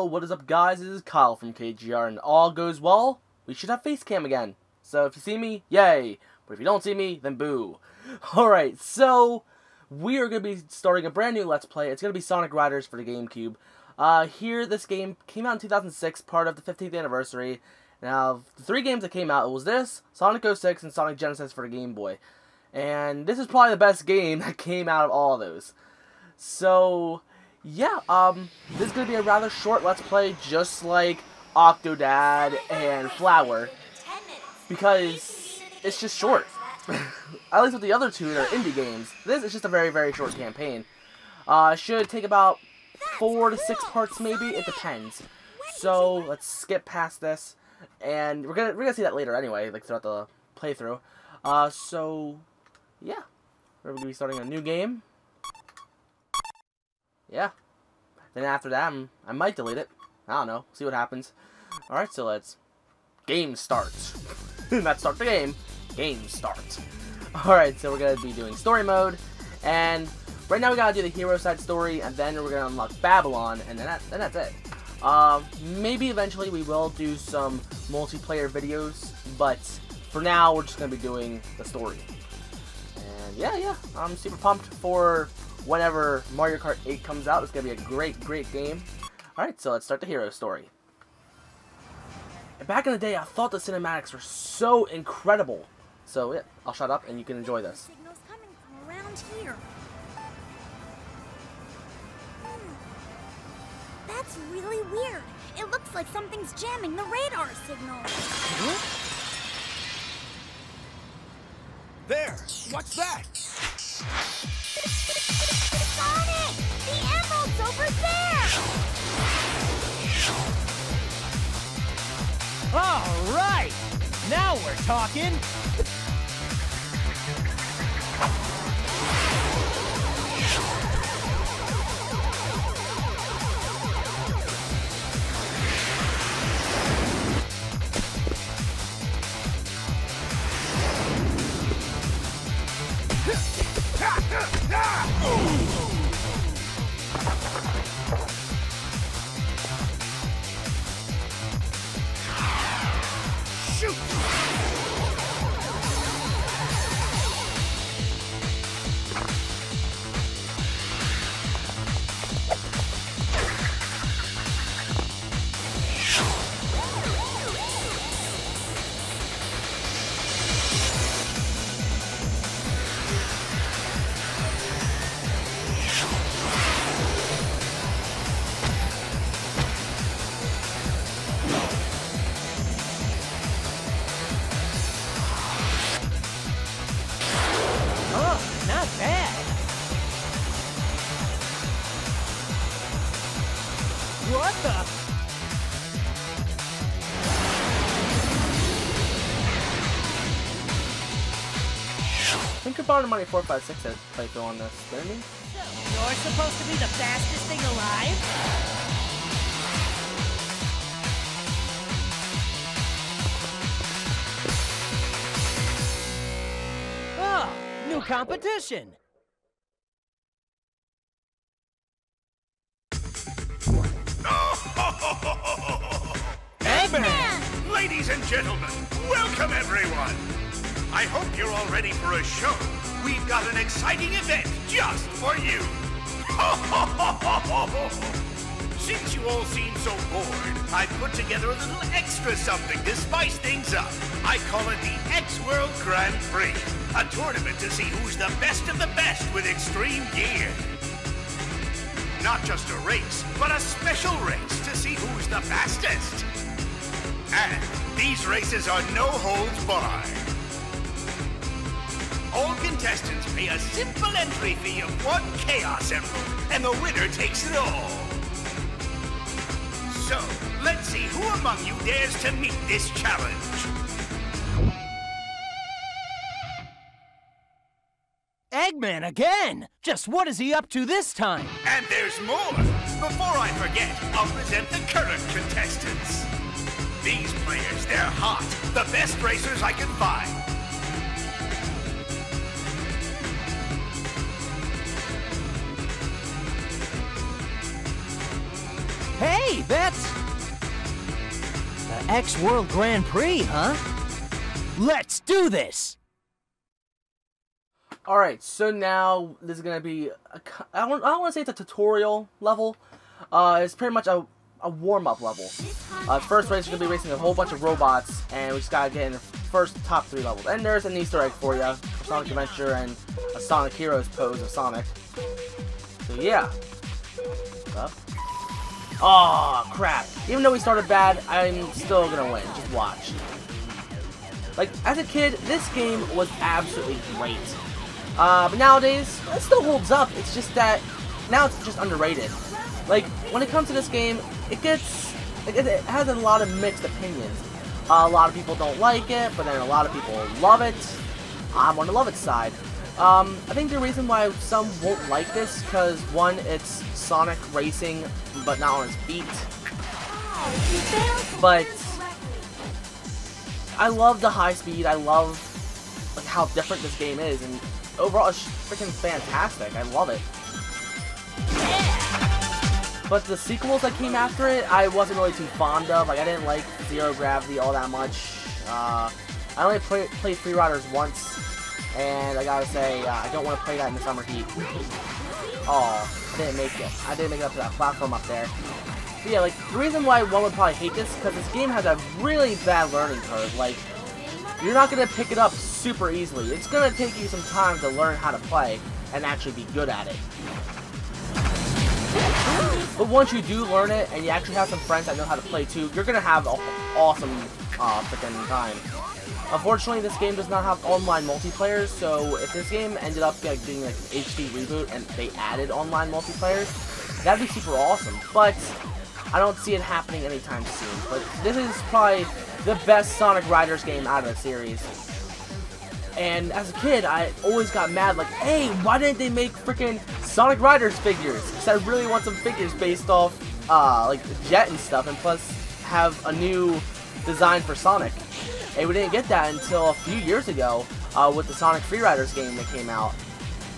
Yo, what is up guys, this is Kyle from KGR, and all goes well, we should have Facecam again. So if you see me, yay, but if you don't see me, then boo. Alright, so we are going to be starting a brand new Let's Play. It's going to be Sonic Riders for the GameCube. This game came out in 2006, part of the 15th anniversary. Now, the 3 games that came out, it was this, Sonic 06, and Sonic Genesis for the Game Boy. And this is probably the best game that came out of all of those. So yeah, this is going to be a rather short Let's Play, just like Octodad and Flower, because it's just short. At least with the other two that are indie games. This is just a very, very short campaign. Should take about 4 to 6 parts maybe, it depends. So, let's skip past this, and we're gonna see that later anyway, like throughout the playthrough. So, yeah. We're going to be starting a new game. Yeah. Then after that, I might delete it. I don't know. See what happens. Alright, so let's... Game starts. Not start the game. Game starts. Alright, so we're going to be doing story mode. And right now we got to do the hero side story. And then we're going to unlock Babylon. And then that's it. Maybe eventually we will do some multiplayer videos. But for now, we're just going to be doing the story. And yeah. I'm super pumped for... whenever Mario Kart 8 comes out. It's going to be a great, great game. Alright, so let's start the hero story. And back in the day, I thought the cinematics were so incredible. So, yeah, I'll shut up and you can enjoy this. Signals coming from around here. That's really weird. It looks like something's jamming the radar signal. There! What's that? Sonic! The emerald's over there! All right! Now we're talking! Shoot! Not bad. What the? I think about Money 456 that playthrough on this, didn't he? You're supposed to be the fastest thing alive? Oh, new competition. Eggman! Ladies and gentlemen, welcome everyone! I hope you're all ready for a show. We've got an exciting event just for you! Since you all seem so bored, I've put together a little extra something to spice things up. I call it the X-World Grand Prix, a tournament to see who's the best of the best with extreme gear. Not just a race, but a special race to see who's the fastest. And these races are no holds barred. All contestants pay a simple entry fee of 1 Chaos Emerald, and the winner takes it all. So, let's see who among you dares to meet this challenge. Eggman again! Just what is he up to this time? And there's more. Before I forget, I'll present the current contestants. These players, they're hot. The best racers I can find. Hey! Hey, that's... the X-World Grand Prix, huh? Let's do this! Alright, so now this is going to be, I don't want to say it's a tutorial level. It's pretty much a warm-up level. First race, you're going to be racing a whole bunch of robots, and we just got to get in the first top 3 levels. And there's an Easter egg for you, Sonic Adventure and a Sonic Heroes pose of Sonic. So yeah. Up. Oh crap. Even though we started bad, I'm still going to win. Just watch. Like, as a kid, this game was absolutely great. But nowadays, it still holds up. It's just that now it's just underrated. Like, when it comes to this game, it has a lot of mixed opinions. A lot of people don't like it, but then a lot of people love it. I'm on the love it side. I think the reason why some won't like this, because one, it's Sonic racing, but not on his feet. But I love the high speed. I love like how different this game is, and overall, it's freaking fantastic. I love it. But the sequels that came after it, I wasn't really too fond of. Like, I didn't like Zero Gravity all that much. I only played Free Riders once, and I gotta say, I don't want to play that in the summer heat. Oh, I didn't make it. I didn't make it up to that platform up there. But yeah, like, the reason why one would probably hate this is because this game has a really bad learning curve. Like, you're not going to pick it up super easily. It's going to take you some time to learn how to play and actually be good at it. But once you do learn it, and you actually have some friends that know how to play too, you're going to have an awesome freaking time. Unfortunately, this game does not have online multiplayer, so if this game ended up getting like an HD reboot and they added online multiplayer, that'd be super awesome. But I don't see it happening anytime soon. But this is probably the best Sonic Riders game out of the series. And as a kid, I always got mad, like, hey, why didn't they make freaking Sonic Riders figures? Because I really want some figures based off, like, Jet and stuff, and plus have a new design for Sonic. And we didn't get that until a few years ago, with the Sonic Free Riders game that came out.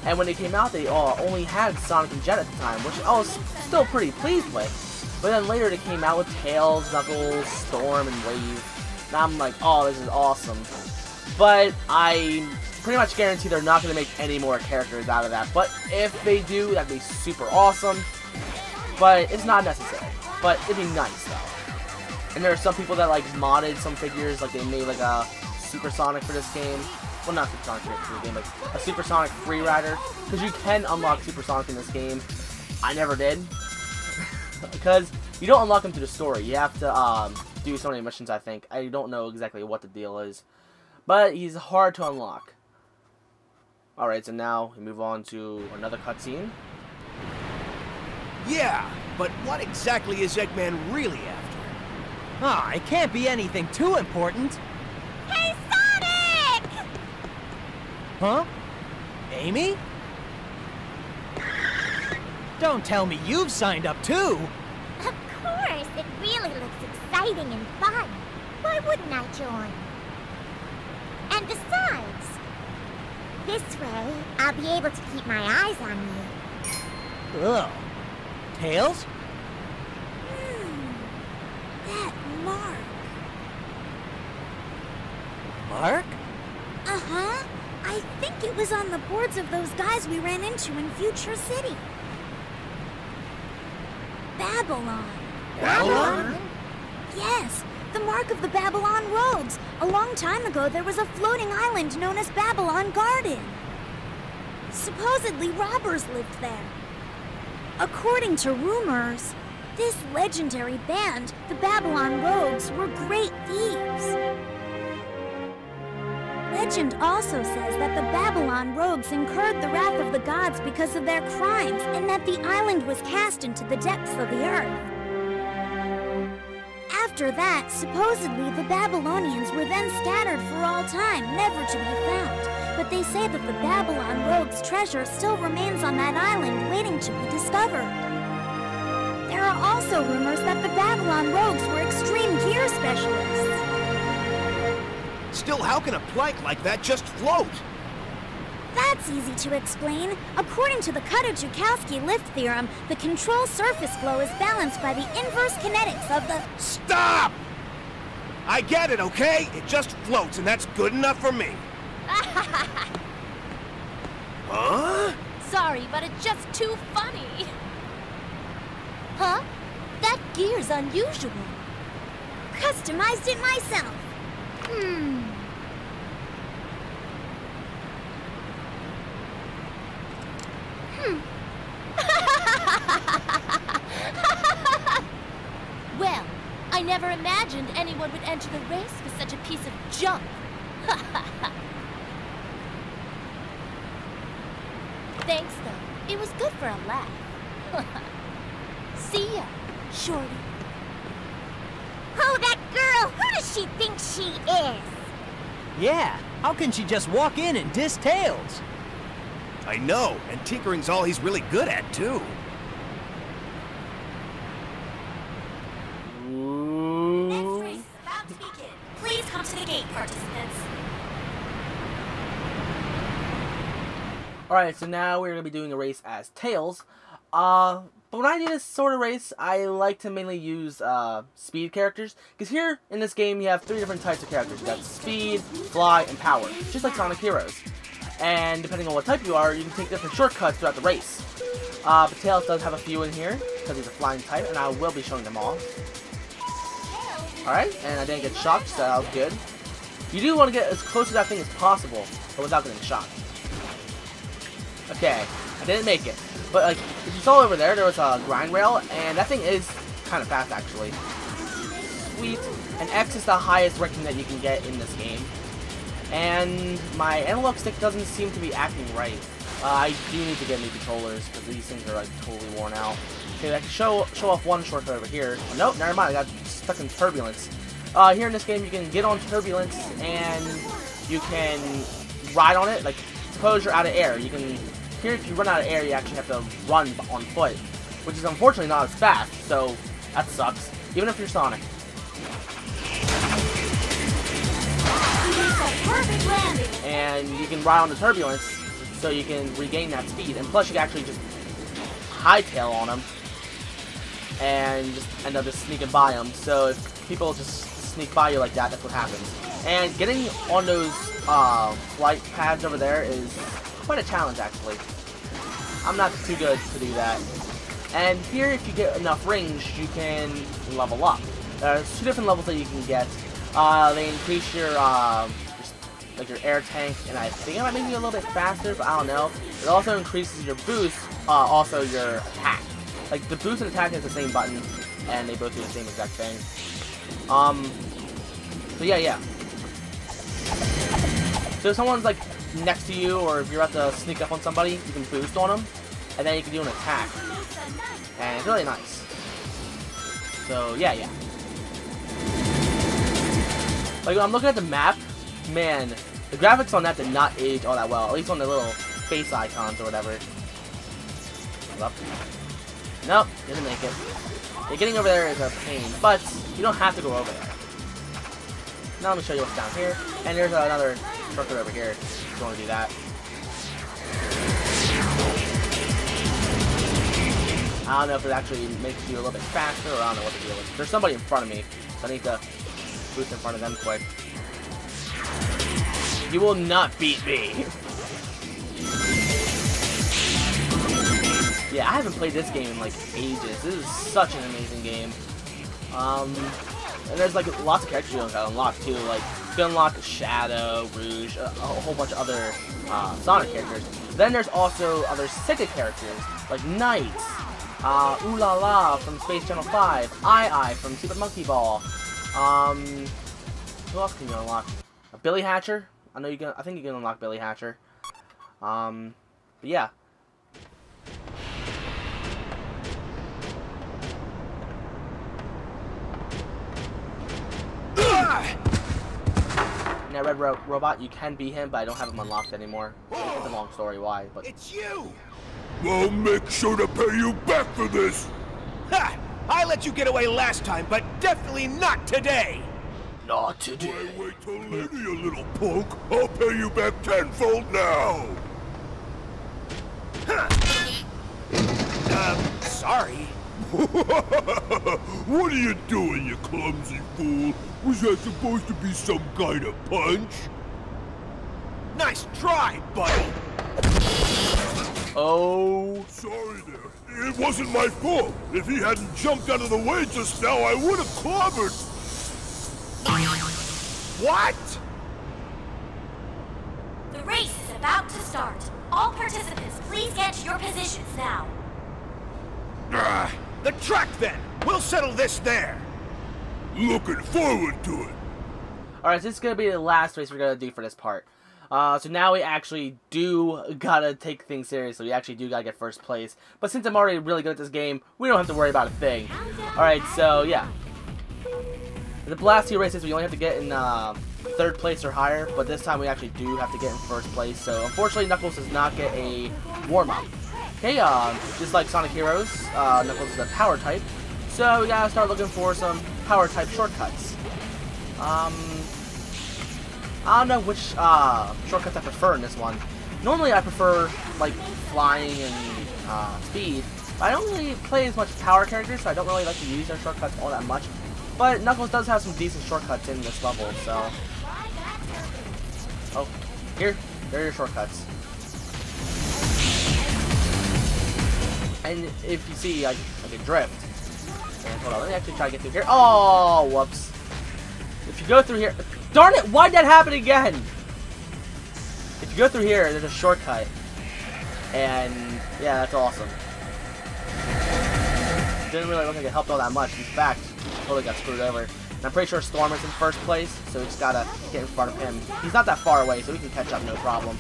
And when they came out, they only had Sonic and Jet at the time, which I was still pretty pleased with. But then later they came out with Tails, Knuckles, Storm, and Wave. And I'm like, oh, this is awesome. But I pretty much guarantee they're not going to make any more characters out of that. But if they do, that'd be super awesome. But it's not necessary. But it'd be nice, though. And there are some people that, like, modded some figures. Like, they made, like, a Super Sonic for this game. Well, not Super Sonic for the game, but a Super Sonic Free Rider. Because you can unlock Super Sonic in this game. I never did. Because you don't unlock him through the story. You have to do so many missions, I think. I don't know exactly what the deal is. But he's hard to unlock. Alright, so now we move on to another cutscene. Yeah, but what exactly is Eggman really after? Ah, it can't be anything too important. Hey, Sonic! Huh? Amy? Don't tell me you've signed up too! Of course, it really looks exciting and fun. Why wouldn't I join? And besides, this way, I'll be able to keep my eyes on you. Ugh. Tails? That mark. Mark? Uh-huh. I think it was on the boards of those guys we ran into in Future City. Babylon. Babylon? Yes, the mark of the Babylon roads. A long time ago, there was a floating island known as Babylon Garden. Supposedly, robbers lived there. According to rumors, this legendary band, the Babylon Rogues, were great thieves. Legend also says that the Babylon Rogues incurred the wrath of the gods because of their crimes, and that the island was cast into the depths of the earth. After that, supposedly the Babylonians were then scattered for all time, never to be found. But they say that the Babylon Rogues' treasure still remains on that island, waiting to be discovered. There are also rumors that the Babylon Rogues were extreme gear specialists. Still, how can a plank like that just float? That's easy to explain. According to the Kutta-Joukowski lift theorem, the control surface flow is balanced by the inverse kinetics of the... Stop! I get it, okay? It just floats, and that's good enough for me. Huh? Sorry, but it's just too funny. Huh? That gear's unusual. Customized it myself. Well, I never imagined anyone would enter the race with such a piece of junk. Thanks, though. It was good for a laugh. See ya, Shorty. Oh, that girl! Who does she think she is? Yeah, how can she just walk in and diss Tails? I know, and tinkering's all he's really good at, too. Next race is about to begin. Please come to the gate, participants. Alright, so now we're going to be doing a race as Tails. But when I do this sort of race, I like to mainly use speed characters. Because here in this game, you have 3 different types of characters. You got speed, fly, and power. Just like Sonic Heroes. And depending on what type you are, you can take different shortcuts throughout the race. But Tails does have a few in here, because he's a flying type, and I will be showing them all. Alright, and I didn't get shocked, so that was good. You do want to get as close to that thing as possible, but without getting shocked. Okay, I didn't make it. But, like, if you saw over there, there was a grind rail, and that thing is kind of fast, actually. Sweet. And X is the highest ranking that you can get in this game. And my analog stick doesn't seem to be acting right. I do need to get new controllers, because these things are, like, totally worn out. Okay, I can show off one shortcut over here. Oh, nope, never mind, I got stuck in Turbulence. Here in this game, you can get on Turbulence, and you can ride on it. Like, suppose you're out of air, you can... Here, if you run out of air, you actually have to run on foot, which is unfortunately not as fast, so that sucks, even if you're Sonic. And you can ride on the Turbulence, so you can regain that speed, and plus you can actually just hightail on them, and just end up just sneaking by them, so if people just sneak by you like that, that's what happens. And getting on those flight pads over there is quite a challenge, actually. I'm not too good to do that. And here, if you get enough range, you can level up. There's 2 different levels that you can get. They increase your your air tank, and I think it might make you a little bit faster, but I don't know. It also increases your boost, also your attack. Like, the boost and attack is the same button, and they both do the same exact thing. So yeah. So if someone's, like, next to you, or if you're about to sneak up on somebody, you can boost on them, and then you can do an attack. And it's really nice. So, yeah. Like, when I'm looking at the map, man, the graphics on that did not age all that well, at least on the little face icons or whatever. Up. Nope, didn't make it. Yeah, getting over there is a pain, but you don't have to go over there. Now let me show you what's down here, and there's another shortcut over here if you want to do that. I don't know if it actually makes you a little bit faster, or I don't know what the deal is. There's somebody in front of me, so I need to boost in front of them quick. You will not beat me! Yeah, I haven't played this game in like ages. This is such an amazing game. And there's like lots of characters you can unlock too. Like you can unlock Shadow, Rouge, a whole bunch of other Sonic characters. Then there's also other Sega characters like Knight, Ooh La La from Space Channel 5, Ai from Super Monkey Ball. Who else can you unlock? Billy Hatcher. I think you can unlock Billy Hatcher. But yeah. Now, Red Robot, you can beat him, but I don't have him unlocked anymore. It's a long story why, but... It's you! I'll make sure to pay you back for this! Ha! I let you get away last time, but definitely not today! Not today. Wait till later, you little punk! I'll pay you back tenfold now! Sorry. What are you doing, you clumsy fool? Was that supposed to be some kind of punch? Nice try, buddy. Oh. Sorry there. It wasn't my fault. If he hadn't jumped out of the way just now, I would have clobbered. What? The race is about to start. All participants, please get to your positions now. The track, then. We'll settle this there. Looking forward to it. Alright, so this is going to be the last race we're going to do for this part. So now we actually do gotta take things seriously. We actually do gotta get first place. But since I'm already really good at this game, we don't have to worry about a thing. Alright, so yeah. The last two races we only have to get in third place or higher, but this time we actually do have to get in first place. So unfortunately Knuckles does not get a warm-up. Okay, just like Sonic Heroes, Knuckles is a power type. So we gotta start looking for some power type shortcuts. I don't know which shortcuts I prefer in this one. Normally I prefer like flying and speed, but I don't really play as much power characters, so I don't really like to use their shortcuts all that much. But Knuckles does have some decent shortcuts in this level, so... Oh, here are your shortcuts. And if you see, I can drift. And hold on, let me actually try to get through here. Oh, whoops. If you go through here... Darn it! Why'd that happen again? If you go through here, there's a shortcut. And, yeah, that's awesome. Didn't really look like it helped all that much. In fact, totally got screwed over. And I'm pretty sure Storm is in first place, so we just gotta get in front of him. He's not that far away, so we can catch up no problem.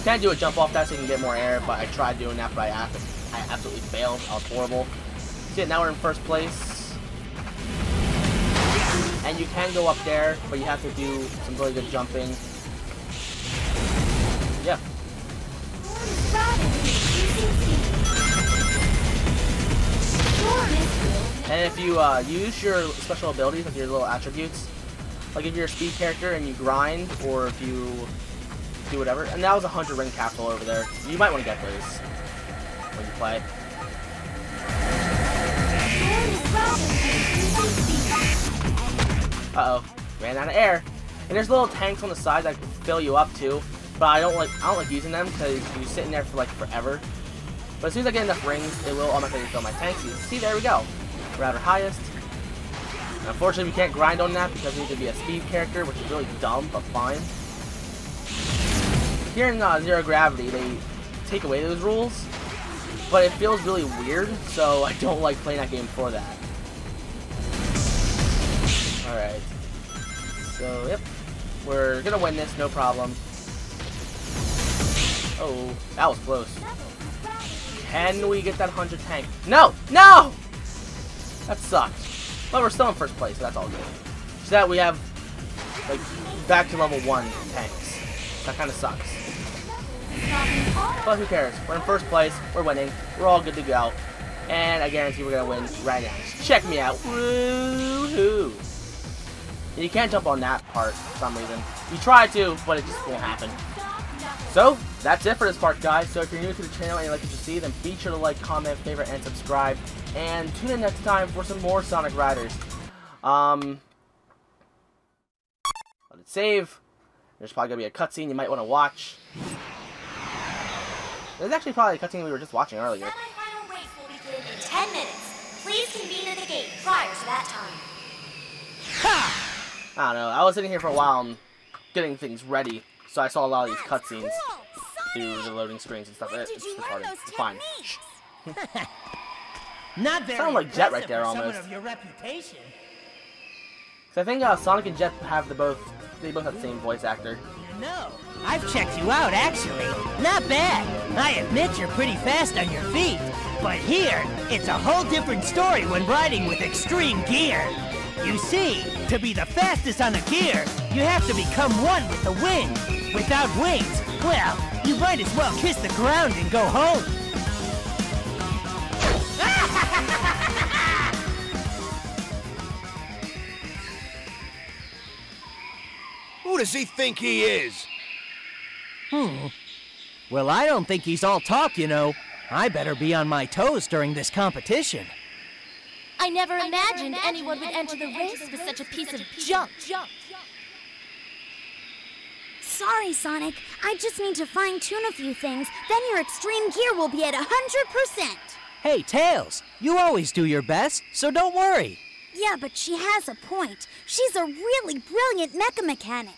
Can't do a jump off that so you can get more air, but I tried doing that, but I absolutely failed. I was horrible. So yeah, now we're in first place. And you can go up there, but you have to do some really good jumping. Yeah. And if you use your special abilities, like your little attributes, like if you're a speed character and you grind, or if you do whatever, and that was a 100 ring capsule over there, you might want to get those when you play. Uh-oh, ran out of air. And there's little tanks on the side that can fill you up too, but I don't like using them because you're sitting there for like forever. But as soon as I get enough rings, it will automatically fill my tanks. You see, there we go. We're at our highest. And unfortunately, we can't grind on that because we need to be a speed character, which is really dumb, but fine. Here in Zero Gravity, they take away those rules, but it feels really weird, so I don't like playing that game for that. Alright. So, yep. We're gonna win this, no problem. Oh, that was close. Can we get that 100 tank? No! No! That sucked. But we're still in first place, so that's all good. So that we have, like, back to level 1 tanks. That kind of sucks. But who cares? We're in first place, we're winning, we're all good to go. And I guarantee we're gonna win right now. Just check me out. Woohoo! And you can't jump on that part for some reason. You try to, but it just won't happen. So, that's it for this part, guys. So if you're new to the channel and you like what you see, then be sure to like, comment, favorite, and subscribe. And tune in next time for some more Sonic Riders. Let it save. There's probably going to be a cutscene you might want to watch. There's actually probably a cutscene we were just watching earlier. Semi-final race will begin in 10 minutes. Please convene at the gate prior to that time. Ha! I don't know. I was sitting here for a while and getting things ready. So I saw a lot of these cutscenes through the loading screens and stuff. It's retarded. It's fine. Not very Sound like Jet right impressive there for almost. someone of your reputation. So I think Sonic and Jet have they both have the same voice actor. No, I've checked you out actually. Not bad. I admit you're pretty fast on your feet. But here, it's a whole different story when riding with extreme gear. You see, to be the fastest on a gear, you have to become one with the wind. Without wings, well, you might as well kiss the ground and go home. Who does he think he is? Well, I don't think he's all talk, you know. I better be on my toes during this competition. I never imagined anyone would enter the race with such a piece of junk. Sorry, Sonic. I just need to fine-tune a few things. Then your extreme gear will be at 100%. Hey, Tails, you always do your best, so don't worry. Yeah, but she has a point. She's a really brilliant mecha mechanic.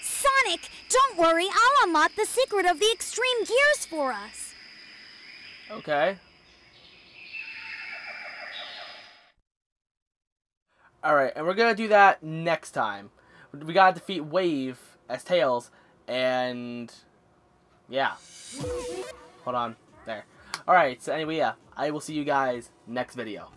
Sonic, don't worry. I'll unlock the secret of the extreme gears for us. Okay. Alright, and we're gonna do that next time. We gotta defeat Wave as Tails, and yeah. Hold on. There. Alright, so anyway, yeah. I will see you guys next video.